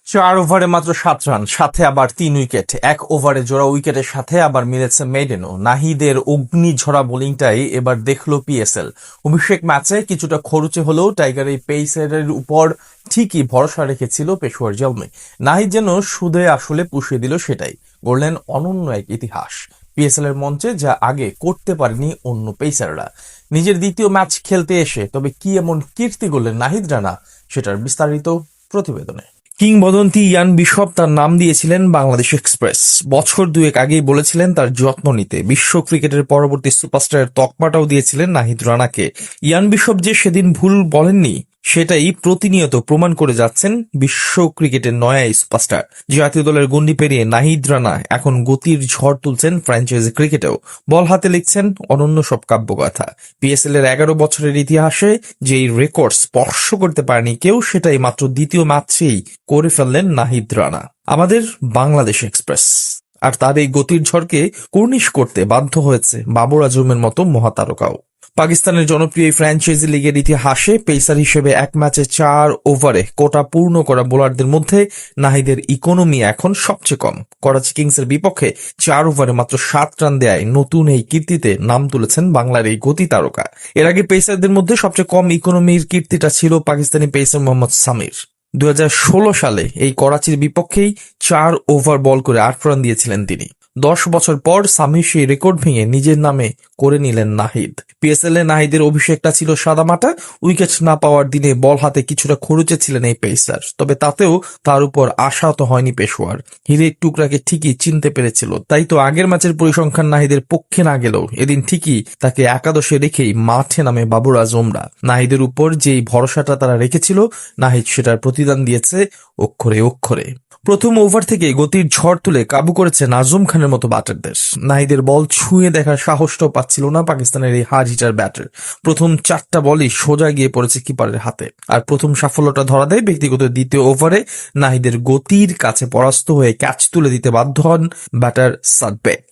4 ওভারে মাত্র 7 রান, সাথে আবার 3 উইকেট। এক ওভারে জোড়া উইকেটের সাথে আবার মিলেছে মেডেনও। নাহিদের অগ্নিঝরা বোলিংটাই এবার দেখলো পিএসএল। অভিষেক ম্যাচে কিছুটা খরুচে হলেও টাইগার এই পেসারের উপর ঠিকই ভরসা রেখেছিল পেশোয়ার জলমে। নাহিদ যেন সুদে আসলে পুষিয়ে দিল সেটাই, গড়লেন অনন্য এক ইতিহাস পিএসএল এর মঞ্চে, যা আগে করতে পারেনি অন্য পেসাররা। নিজের দ্বিতীয় ম্যাচ খেলতে এসে তবে কি এমন কীর্তি গড়লেন নাহিদ রানা, সেটার বিস্তারিত প্রতিবেদনে। কিংবদন্তি ইয়ান বিশপ তার নাম দিয়েছিলেন বাংলাদেশ এক্সপ্রেস। বছর দুয়েক আগেই বলেছিলেন তার যত্ন নিতে। বিশ্ব ক্রিকেটের পরবর্তী সুপারস্টারের তকমাটাও দিয়েছিলেন নাহিদ রানাকে। ইয়ান বিশপ যে সেদিন ভুল বলেননি সেটাই প্রতিনিয়ত প্রমাণ করে যাচ্ছেন বিশ্ব ক্রিকেটের নয়া এই সুপারস্টার। জাতীয় দলের গণ্ডি পেরিয়ে নাহিদ রানা এখন গতির ঝড় তুলছেন ফ্র্যাঞ্চাইজি ক্রিকেটেও। বল হাতে লিখছেন অনন্য সব কাব্যগাথা। পিএসএল এর 11 বছরের ইতিহাসে যেই রেকর্ড স্পর্শ করতে পারেনি কেউ, সেটাই মাত্র দ্বিতীয় ম্যাচেই করে ফেললেন নাহিদ রানা। আমাদের বাংলাদেশ এক্সপ্রেস আর তার এই গতির ঝড়কে কর্নিশ করতে বাধ্য হয়েছে বাবর আজমের মতো মহাতারকাও। পাকিস্তানের জনপ্রিয় ফ্র্যাঞ্চাইজি লিগের ইতিহাসে পেসার হিসেবে এক ম্যাচে 4 ওভারে কোটা পূর্ণ করা বোলারদের মধ্যে নাহিদের ইকোনমি এখন সবচেয়ে কম। করাচি কিংসের বিপক্ষে 4 ওভারে মাত্র 7 রান দেয় নতুন এই কীর্তিতে নাম তুলেছেন বাংলার এই গতি তারকা। এর আগে পেসারদের মধ্যে সবচেয়ে কম ইকোনমির কীর্তিটা ছিল পাকিস্তানি পেসার মোহাম্মদ সামির। 2016 সালে এই করাচির বিপক্ষেই 4 ওভার বল করে 8 রান দিয়েছিলেন তিনি। 10 বছর পর সামির সেই রেকর্ড ভেঙে নিজের নামে করে নিলেন নাহিদ। পিএসএল এ নাহিদের অভিষেকটা ছিল সাদামাটা। উইকেট না পাওয়ার দিনে বল হাতে কিছুটা খরুচে ছিলেন এই পেসার, তবে তাতেও তার উপর আশাহত হয়নি পেশোয়ার। হিরের টুকরাকে ঠিকই চিনতে পেরেছিল, তাই তো আগের ম্যাচের পরিসংখ্যান নাহিদের পক্ষে না গেলেও এদিন ঠিকই তাকে একাদশে রেখেই মাঠে নামে বাবর আজমরা। নাহিদের উপর যেই ভরসাটা তারা রেখেছিল, নাহিদ সেটার প্রতিদান দিয়েছে অক্ষরে অক্ষরে। প্রথম ওভার থেকে গতির ঝড় তুলে কাবু করেছেন আজম খানের মতো ব্যাটারদের। নাহিদের বল ছুঁয়ে দেখার সাহসটাও পাচ্ছিল না পাকিস্তানের এই হার হিটার ব্যাটার। প্রথম 4টা বলই সোজা গিয়ে পড়েছে কিপারের হাতে। আর প্রথম সাফল্যটা ধরা দেয় ব্যক্তিগত দ্বিতীয় ওভারে নাহিদের গতির কাছে পরাস্ত হয়ে ক্যাচ তুলে দিতে বাধ্য হন ব্যাটার সাদবেক।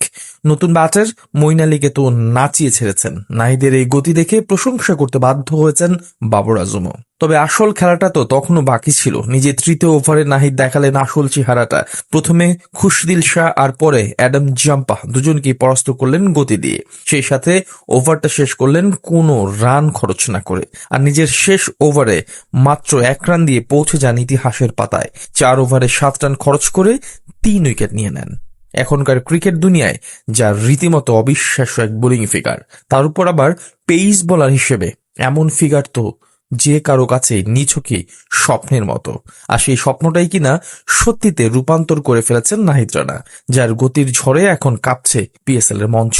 নতুন ব্যাটার মঈন আলীকে তো নাচিয়ে ছেড়েছেন। নাহিদের এই গতি দেখে প্রশংসা করতে বাধ্য হয়েছেন বাবর আজমও। তবে আসল খেলাটা তো তখনও বাকি ছিল। নিজের তৃতীয় ওভারে নাহিদ দেখালেন আসল চেহারাটা। প্রথমে খুশদিল শাহ আর পরে অ্যাডাম জাম্পা দুজনকেই পরাস্ত করলেন গতি দিয়ে। সেই সাথে ওভারটা শেষ করলেন কোনো রান খরচ না করে। আর নিজের শেষ ওভারে মাত্র 1 রান দিয়ে পৌঁছে যান ইতিহাসের পাতায়। 4 ওভারে 7 রান খরচ করে 3 উইকেট নিয়ে নেন। এখনকার ক্রিকেট দুনিয়ায় যা রীতিমতো অবিশ্বাস্য এক বোলিং ফিগার, তার উপর আবার পেস বোলার হিসেবে এমন ফিগার তো যে কারো কাছে নিছকই স্বপ্নের মতো। আর সেই স্বপ্নটাই কিনা সত্যিতে রূপান্তর করে ফেলেছেন নাহিদ রানা, যার গতির ঝড়ে এখন কাঁপছে পিএসএল এর মঞ্চ।